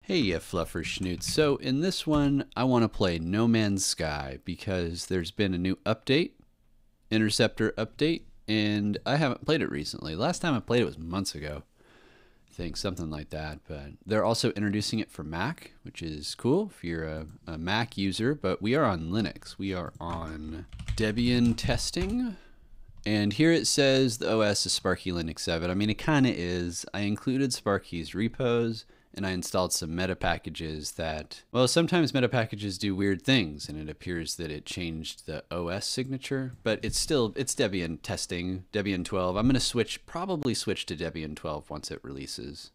Hey, you fluffer schnoots. So in this one, I want to play No Man's Sky because there's been a new update, Interceptor update, and I haven't played it recently. Last time I played it was months ago. I think something like that. But they're also introducing it for Mac, which is cool if you're a Mac user. But we are on Linux. We are on Debian testing. And here it says the OS is Sparky Linux 7. I mean, it kind of is. I included Sparky's repos, and I installed some meta packages that, well, sometimes meta packages do weird things, and it appears that it changed the OS signature, but it's Debian testing, Debian 12. I'm going to probably switch to Debian 12 once it releases,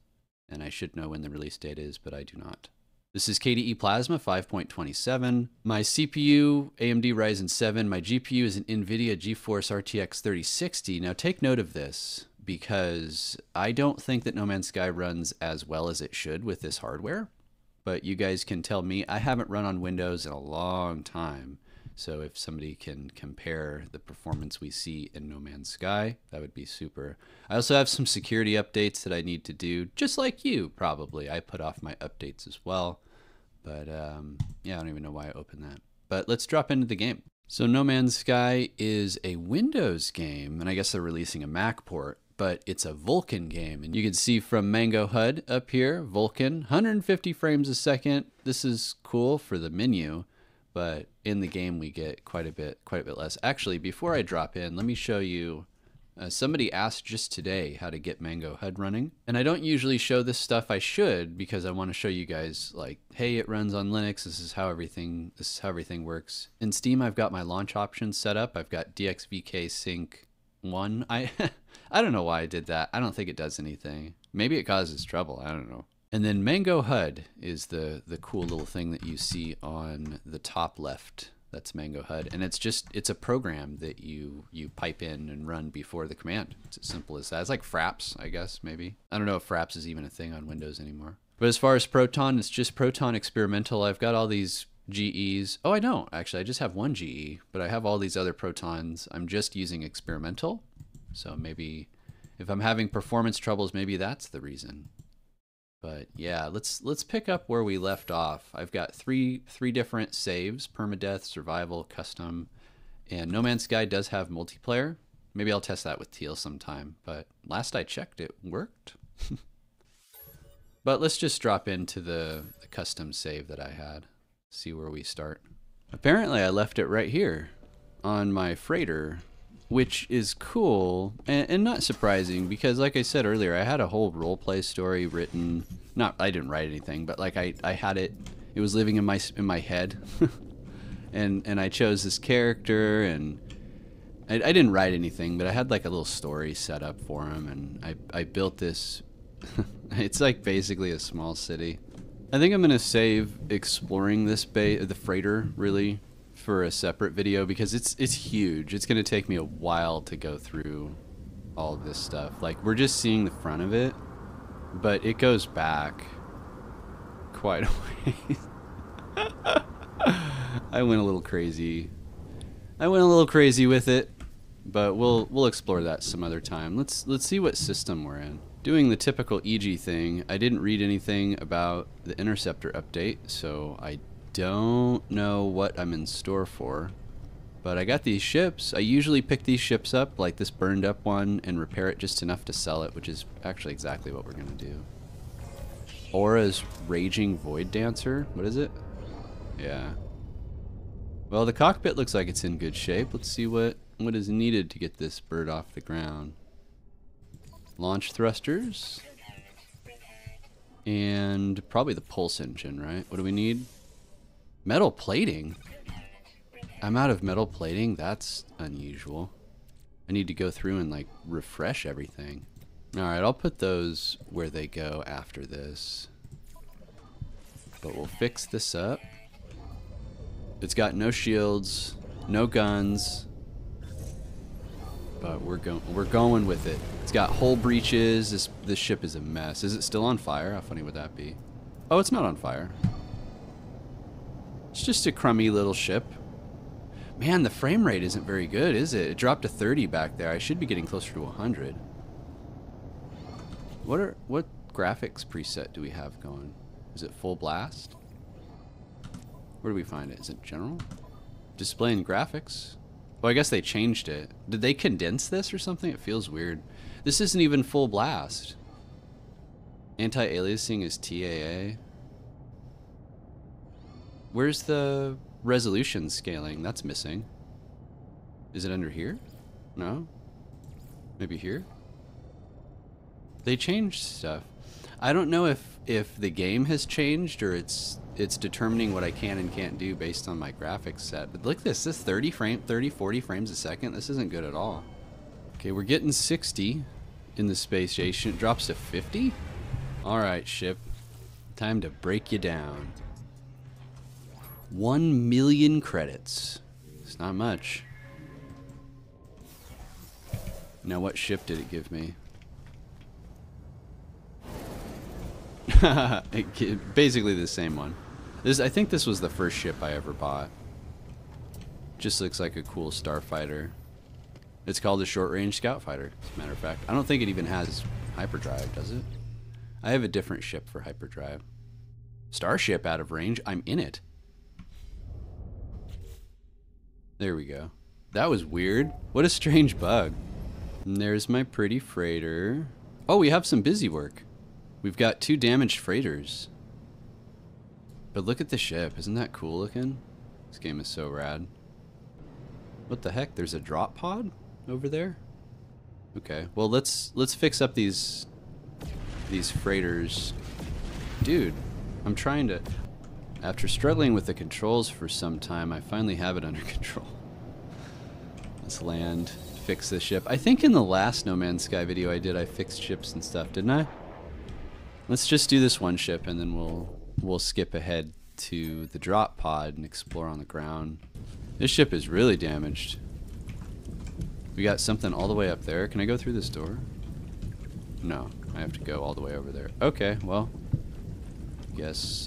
and I should know when the release date is, but I do not. This is KDE Plasma 5.27. My CPU, AMD Ryzen 7. My GPU is an NVIDIA GeForce RTX 3060. Now take note of this, because I don't think that No Man's Sky runs as well as it should with this hardware. But you guys can tell me. I haven't run on Windows in a long time. So if somebody can compare the performance we see in No Man's Sky, that would be super. I also have some security updates that I need to do, just like you, probably. I put off my updates as well. But yeah, I don't even know why I opened that. But let's drop into the game. So No Man's Sky is a Windows game, and I guess they're releasing a Mac port, but it's a Vulkan game. And you can see from Mango HUD up here, Vulkan, 150 frames a second. This is cool for the menu, but in the game we get quite a bit less. Actually, before I drop in, let me show you. Somebody asked just today how to get Mango HUD running, and I don't usually show this stuff. I should, because I want to show you guys, like, hey, it runs on Linux. This is how everything works. In Steam, I've got my launch options set up. I've got DXVK Sync 1. I don't know why I did that. I don't think it does anything. Maybe it causes trouble. I don't know. And then Mango HUD is the cool little thing that you see on the top left. That's Mango HUD, and it's a program that you pipe in and run before the command. It's as simple as that. It's like Fraps, I guess, maybe. I don't know if Fraps is even a thing on Windows anymore. But as far as Proton, it's just Proton Experimental. I've got all these GEs. Oh, I don't, actually. I just have one GE, but I have all these other Protons. I'm just using Experimental. So maybe if I'm having performance troubles, maybe that's the reason. But yeah, let's pick up where we left off. I've got three different saves: permadeath, survival, custom, and No Man's Sky does have multiplayer. Maybe I'll test that with Teal sometime, but last I checked it worked. But let's just drop into the custom save that I had, see where we start. Apparently I left it right here on my freighter, which is cool and not surprising, because like I said earlier, I had a whole roleplay story written. I didn't write anything, but like I had it was living in my head. and I chose this character, and I didn't write anything, but I had like a little story set up for him, and I built this. It's like basically a small city. I think I'm gonna save exploring this the freighter, really, for a separate video, because it's huge. It's gonna take me a while to go through all of this stuff. Like, we're just seeing the front of it, but it goes back quite a ways. I went a little crazy with it, but we'll explore that some other time. Let's see what system we're in. Doing the typical Egee thing. I didn't read anything about the Interceptor update, so I don't know what I'm in store for, but I got these ships. I usually pick these ships up, like this burned up one, and repair it just enough to sell it, which is actually exactly what we're gonna do. Aura's Raging Void Dancer. What is it? Yeah. Well, the cockpit looks like it's in good shape. Let's see what is needed to get this bird off the ground. Launch thrusters. And probably the pulse engine, right? What do we need? Metal plating? I'm out of metal plating? That's unusual. I need to go through and like refresh everything. Alright, I'll put those where they go after this. But we'll fix this up. It's got no shields, no guns. But we're going with it. It's got hull breaches. This ship is a mess. Is it still on fire? How funny would that be? Oh, it's not on fire. It's just a crummy little ship. Man, the frame rate isn't very good, is it? It dropped to 30 back there. I should be getting closer to 100. What graphics preset do we have going? Is it full blast? Where do we find it? Is it general? Display and graphics? Oh, I guess they changed it. Did they condense this or something? It feels weird. This isn't even full blast. Anti-aliasing is TAA. Where's the resolution scaling? That's missing. Is it under here? No? Maybe here? They changed stuff. I don't know if the game has changed or it's determining what I can and can't do based on my graphics set. But look at this. This 30, 40 frames a second. This isn't good at all. Okay, we're getting 60 in the space station. It drops to 50? Alright, ship. Time to break you down. 1 million credits. It's not much. Now what ship did it give me? Basically the same one. I think this was the first ship I ever bought. Just looks like a cool starfighter. It's called a short-range scout fighter, as a matter of fact. I don't think it even has hyperdrive, does it? I have a different ship for hyperdrive. Starship out of range. I'm in it. There we go. That was weird. What a strange bug. And there's my pretty freighter. Oh, we have some busy work. We've got 2 damaged freighters. But look at the ship. Isn't that cool looking? This game is so rad. What the heck? There's a drop pod over there? Okay. Well, let's fix up these freighters. Dude, I'm trying to... After struggling with the controls for some time, I finally have it under control. Let's land, fix this ship. I think in the last No Man's Sky video I fixed ships and stuff, didn't I? Let's just do this one ship and then we'll skip ahead to the drop pod and explore on the ground. This ship is really damaged. We got something all the way up there. Can I go through this door? No, I have to go all the way over there. Okay, well, guess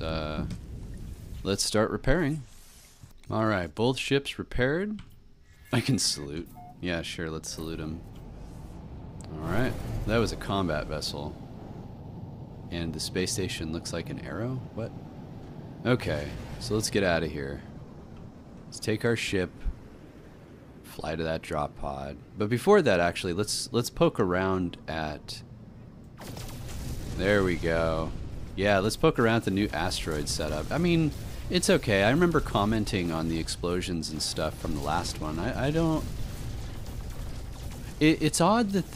let's start repairing. Alright, both ships repaired. I can salute. Yeah, sure, let's salute him. Alright, that was a combat vessel. And the space station looks like an arrow? What? Okay, so let's get out of here. Let's take our ship, fly to that drop pod. But before that, actually, let's poke around at... There we go. Yeah, let's poke around at the new asteroid setup. I mean, it's okay. I remember commenting on the explosions and stuff from the last one. I don't... It's odd that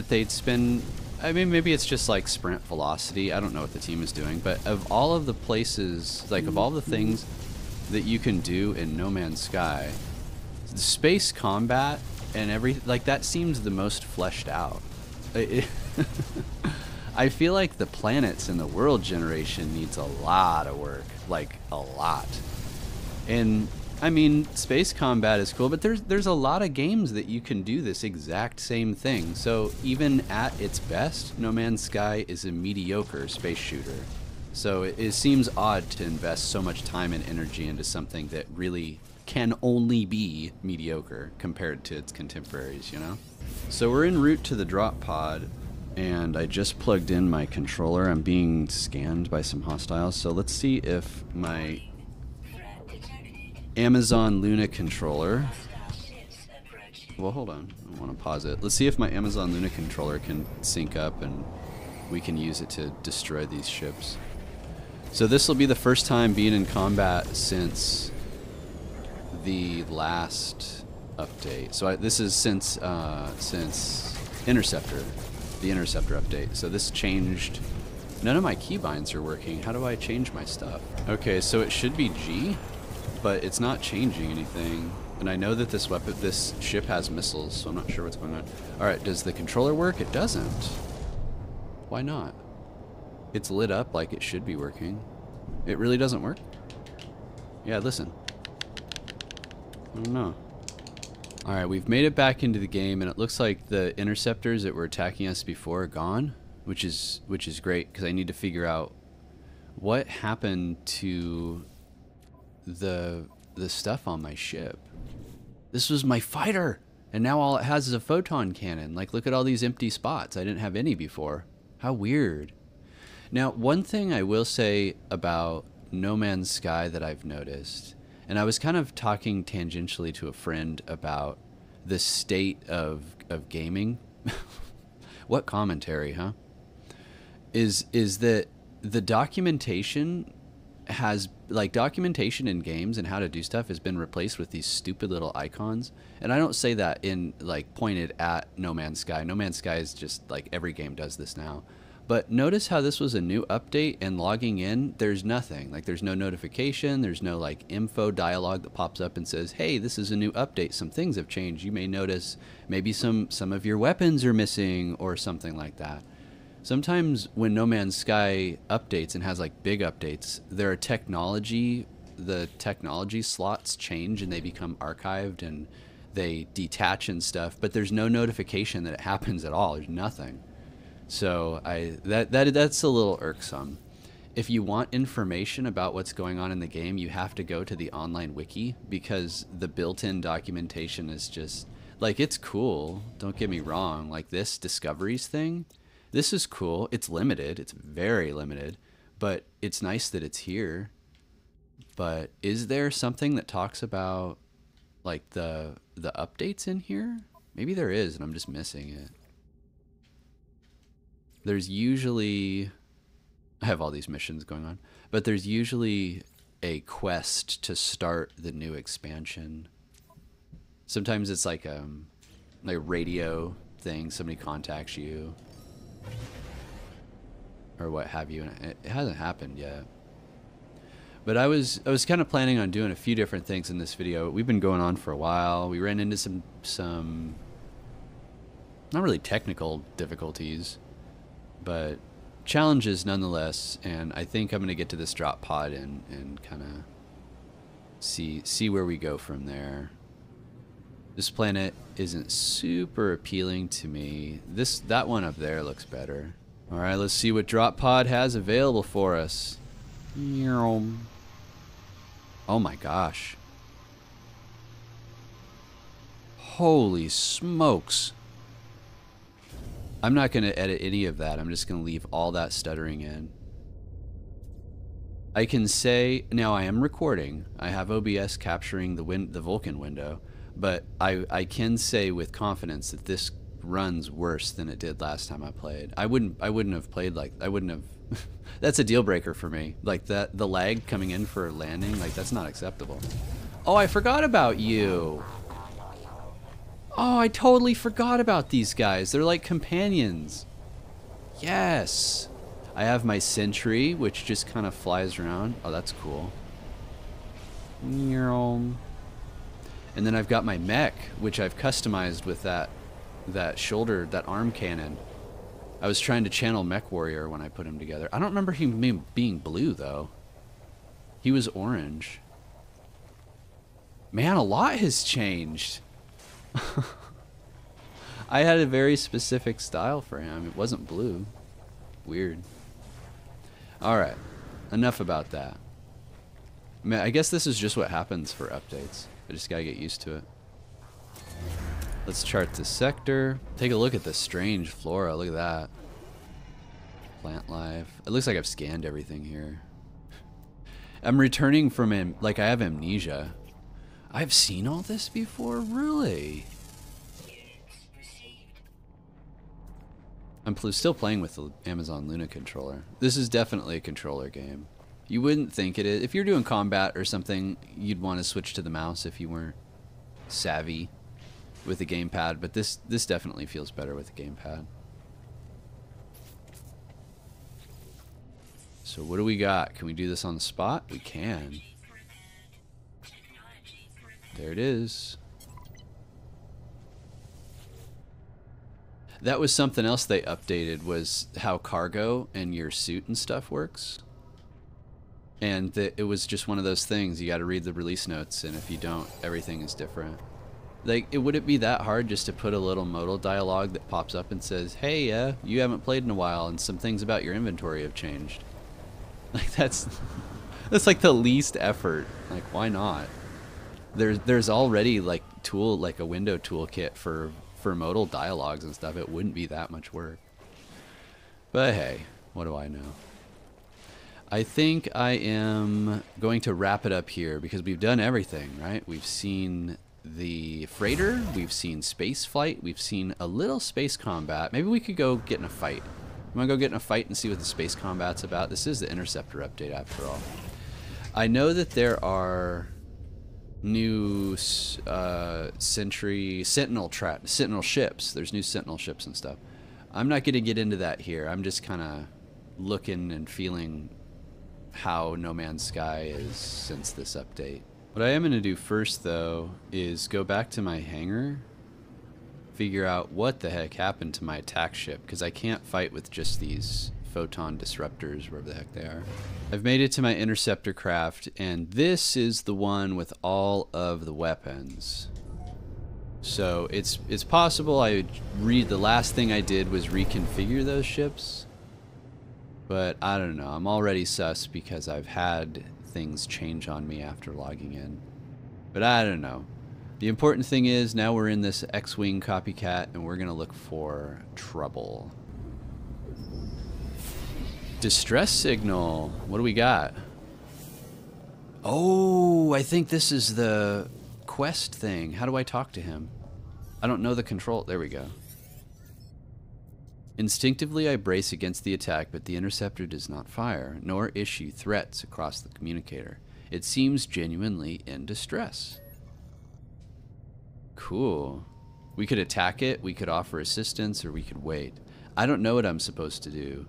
they'd spend... I mean, maybe it's just like sprint velocity. I don't know what the team is doing, but of all of the places, like of all the things that you can do in No Man's Sky, the space combat and like that seems the most fleshed out. I feel like the planets in the world generation needs a lot of work, like a lot. And I mean, space combat is cool, but there's a lot of games that you can do this exact same thing. So even at its best, No Man's Sky is a mediocre space shooter. So it seems odd to invest so much time and energy into something that really can only be mediocre compared to its contemporaries, you know? So we're en route to the drop pod, and I just plugged in my controller. I'm being scanned by some hostiles, so let's see if my Amazon Luna controller... Well, hold on. I want to pause it. Let's see if my Amazon Luna controller can sync up and we can use it to destroy these ships. So this will be the first time being in combat since the last update. So this is since Interceptor, the Interceptor update. So this changed. None of my keybinds are working. How do I change my stuff? Okay, so it should be G, but it's not changing anything. And I know that this ship has missiles, so I'm not sure what's going on. All right, does the controller work? It doesn't. Why not? It's lit up like it should be working. It really doesn't work? Yeah, listen. I don't know. Alright, we've made it back into the game, and it looks like the interceptors that were attacking us before are gone, which is great, because I need to figure out what happened to the stuff on my ship. This was my fighter, and now all it has is a photon cannon. Like, look at all these empty spots. I didn't have any before. How weird. Now, one thing I will say about No Man's Sky that I've noticed, and I was kind of talking tangentially to a friend about the state of gaming. What commentary, huh? Is that the documentation has, like, documentation in games and how to do stuff has been replaced with these stupid little icons. And I don't say that in, like, pointed at No Man's Sky. No Man's Sky is just like every game does this now. But notice how this was a new update, and logging in, there's nothing. Like, there's no notification, there's no, like, info dialog that pops up and says, hey, this is a new update, some things have changed. You may notice maybe some of your weapons are missing or something like that. Sometimes when No Man's Sky updates and has, like, big updates, the technology slots change and they become archived and they detach and stuff, but there's no notification that it happens at all. There's nothing. So that's a little irksome. If you want information about what's going on in the game, you have to go to the online wiki, because the built-in documentation is just, like, it's cool. Don't get me wrong. Like, this discoveries thing, this is cool. It's limited. It's very limited, but it's nice that it's here. But is there something that talks about, like, the updates in here? Maybe there is, and I'm just missing it. There's usually, I have all these missions going on, but there's usually a quest to start the new expansion. Sometimes it's like a radio thing, somebody contacts you or what have you, and it hasn't happened yet. But I was kind of planning on doing a few different things in this video. We've been going on for a while. We ran into some not really technical difficulties, but challenges nonetheless, and I think I'm going to get to this drop pod and kind of see where we go from there. This planet isn't super appealing to me. That one up there looks better. All right, let's see what drop pod has available for us. Oh my gosh. Holy smokes. I'm not going to edit any of that. I'm just going to leave all that stuttering in. I can say, now I am recording. I have OBS capturing the Vulkan window, but I can say with confidence that this runs worse than it did last time I played. I wouldn't have played like, I wouldn't have, that's a deal breaker for me. Like the lag coming in for landing, like that's not acceptable. Oh, I forgot about you. Oh, I totally forgot about these guys. They're like companions. Yes. I have my sentry, which just kind of flies around. Oh, that's cool. And then I've got my mech, which I've customized with that arm cannon. I was trying to channel Mech Warrior when I put him together. I don't remember him being blue, though. He was orange. Man, a lot has changed. I had a very specific style for him. It wasn't blue. Weird. Alright. Enough about that. Man, I guess this is just what happens for updates. I just gotta get used to it. Let's chart the sector. Take a look at the strange flora. Look at that. Plant life. It looks like I've scanned everything here. I'm returning from like I have amnesia. I've seen all this before? Really? I'm still playing with the Amazon Luna controller. This is definitely a controller game. You wouldn't think it is. If you're doing combat or something, you'd want to switch to the mouse if you weren't savvy with the gamepad, but this definitely feels better with the gamepad. So what do we got? Can we do this on the spot? We can. There it is. That was something else they updated, was how cargo and your suit and stuff works. And it was just one of those things. You got to read the release notes, and if you don't, everything is different. Like, would it be that hard just to put a little modal dialogue that pops up and says, hey, you haven't played in a while, and some things about your inventory have changed? Like, that's like the least effort. Like, why not? There's already like a window toolkit for modal dialogues and stuff. It wouldn't be that much work. But hey, what do I know? I think I am going to wrap it up here because we've done everything, right? We've seen the freighter, we've seen space flight, we've seen a little space combat. Maybe we could go get in a fight. You want to go get in a fight and see what the space combat's about? This is the Interceptor update after all. I know that there are new Sentinel ships. There's new Sentinel ships and stuff. I'm not going to get into that here. I'm just kind of looking and feeling how No Man's Sky is since this update. What I am going to do first, though, is go back to my hangar, figure out what the heck happened to my attack ship, because I can't fight with just these photon disruptors, wherever the heck they are. I've made it to my Interceptor craft, and this is the one with all of the weapons. So it's possible the last thing I did was reconfigure those ships. But I don't know, I'm already sus because I've had things change on me after logging in. But I don't know. The important thing is now we're in this X-Wing copycat and we're gonna look for trouble. Distress signal, what do we got? Oh, I think this is the quest thing. How do I talk to him? I don't know the control, there we go. Instinctively, I brace against the attack, but the Interceptor does not fire, nor issue threats across the communicator. It seems genuinely in distress. Cool. We could attack it, we could offer assistance, or we could wait. I don't know what I'm supposed to do.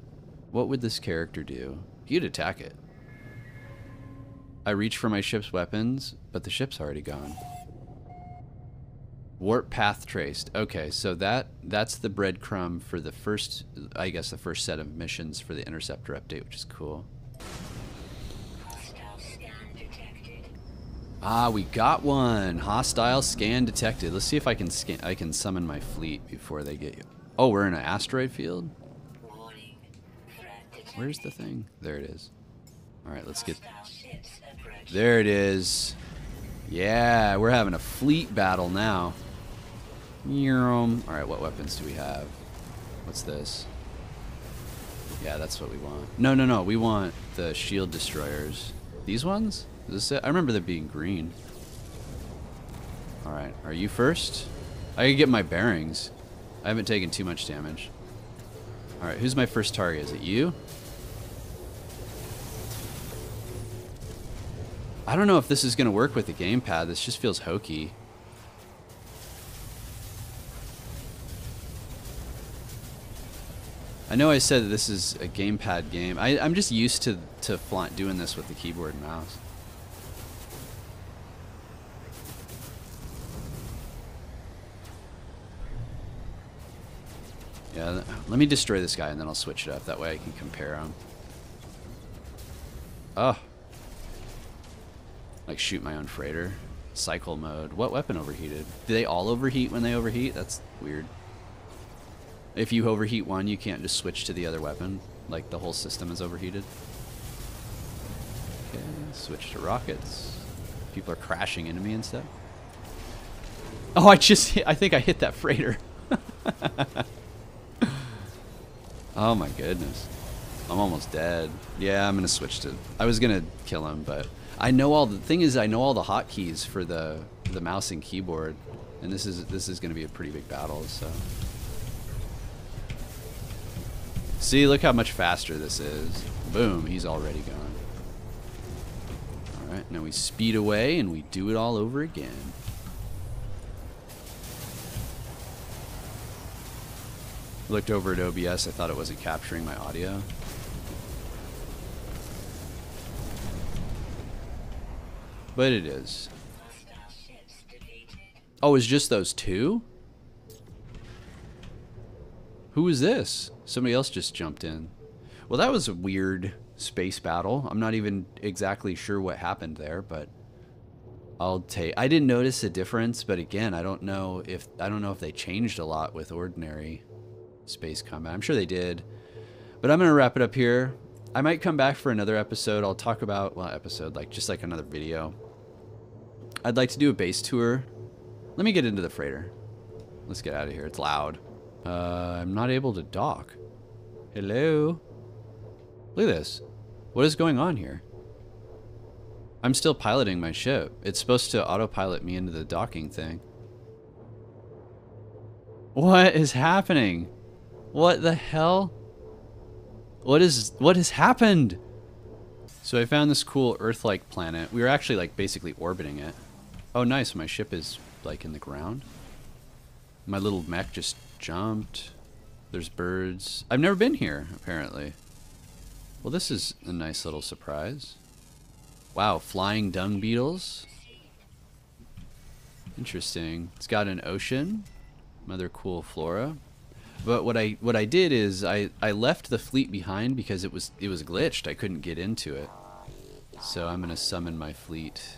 What would this character do? He'd attack it. I reach for my ship's weapons, but the ship's already gone. Warp path traced. Okay, so that's the breadcrumb for the first, I guess, the first set of missions for the Interceptor update, which is cool. Ah, we got one. Hostile scan detected. Let's see if I can summon my fleet before they get you. Oh, we're in an asteroid field? Where's the thing? There it is. All right, let's get... There it is. Yeah, we're having a fleet battle now. Alright, what weapons do we have? What's this? Yeah, that's what we want. No, we want the shield destroyers. These ones? Is this it? I remember them being green. Alright, are you first? I can get my bearings. I haven't taken too much damage. Alright, who's my first target? Is it you? I don't know if this is going to work with the gamepad. This just feels hokey. I know I said that this is a gamepad game. I'm just used to doing this with the keyboard and mouse. Yeah, let me destroy this guy and then I'll switch it up. That way I can compare them. Oh. Like shoot my own freighter. Cycle mode. What weapon overheated? Do they all overheat when they overheat? That's weird. If you overheat one, you can't just switch to the other weapon. Like the whole system is overheated. Okay, switch to rockets. People are crashing into me and stuff. Oh, I think I hit that freighter. Oh my goodness. I'm almost dead. Yeah, I'm gonna switch to... I was gonna kill him, but... I know all the thing is I know all the hotkeys for the mouse and keyboard. And this is gonna be a pretty big battle, so... See, look how much faster this is. Boom, he's already gone. Alright, now we speed away and we do it all over again. Looked over at OBS, I thought it wasn't capturing my audio. But it is. Oh, it's just those two? Who is this? Somebody else just jumped in. Well, that was a weird space battle. I'm not even exactly sure what happened there, but I didn't notice a difference, but again, I don't know if they changed a lot with ordinary space combat. I'm sure they did. But I'm going to wrap it up here. I might come back for another episode. I'll talk about, well, just like another video. I'd like to do a base tour. Let me get into the freighter. Let's get out of here. It's loud. I'm not able to dock. Hello? Look at this. What is going on here? I'm still piloting my ship. It's supposed to autopilot me into the docking thing. What is happening? What the hell? What has happened? So I found this cool Earth-like planet. We were actually like basically orbiting it. Oh nice, my ship is like in the ground. My little mech just jumped. There's birds. I've never been here, apparently. Well, this is a nice little surprise. Wow, flying dung beetles. Interesting. It's got an ocean. Another cool flora. But what I did is I left the fleet behind because it was glitched. I couldn't get into it. So I'm gonna summon my fleet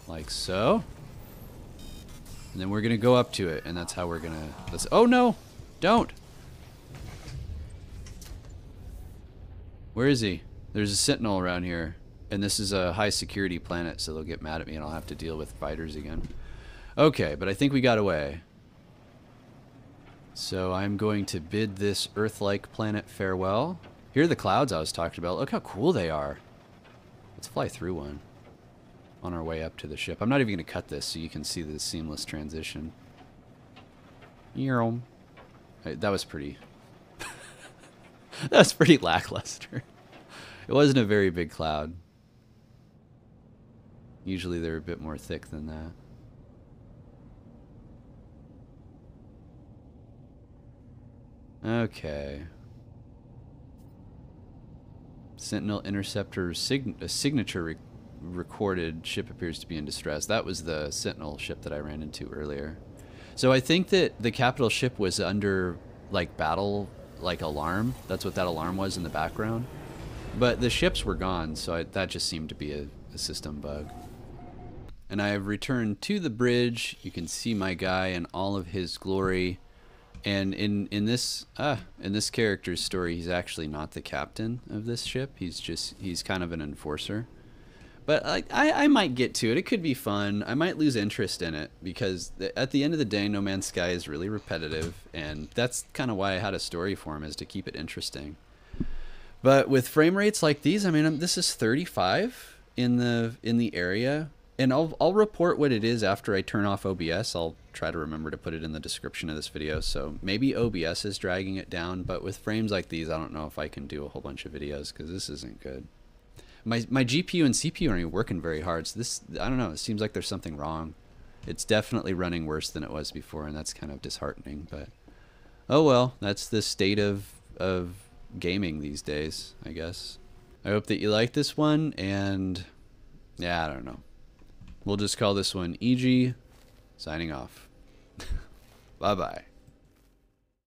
like so. And then we're gonna go up to it, and that's how we're gonna oh no! Don't! Where is he? There's a sentinel around here. And this is a high security planet, so they'll get mad at me and I'll have to deal with fighters again. Okay, but I think we got away. So I'm going to bid this Earth-like planet farewell. Here are the clouds I was talking about. Look how cool they are. Let's fly through one on our way up to the ship. I'm not even going to cut this so you can see the seamless transition. That was pretty... that was pretty lackluster. It wasn't a very big cloud. Usually they're a bit more thick than that. Okay. Sentinel Interceptor signature recorded. Ship appears to be in distress. That was the Sentinel ship that I ran into earlier. So I think that the capital ship was under like battle like alarm. That's what that alarm was in the background. But the ships were gone, so that just seemed to be a system bug. And I have returned to the bridge. You can see my guy in all of his glory. And in this character's story, he's actually not the captain of this ship. He's kind of an enforcer. But I might get to it. It could be fun. I might lose interest in it because at the end of the day, No Man's Sky is really repetitive, and that's kind of why I had a story for him, is to keep it interesting. But with frame rates like these, I mean, this is 35 in the area. And I'll report what it is after I turn off OBS. I'll try to remember to put it in the description of this video. So maybe OBS is dragging it down, but with frames like these, I don't know if I can do a whole bunch of videos because this isn't good. My GPU and CPU aren't even working very hard. So this, I don't know, it seems like there's something wrong. It's definitely running worse than it was before, and that's kind of disheartening. But oh well, that's the state of gaming these days, I guess. I hope that you like this one, and yeah, I don't know. We'll just call this one Egee, signing off. Bye-bye.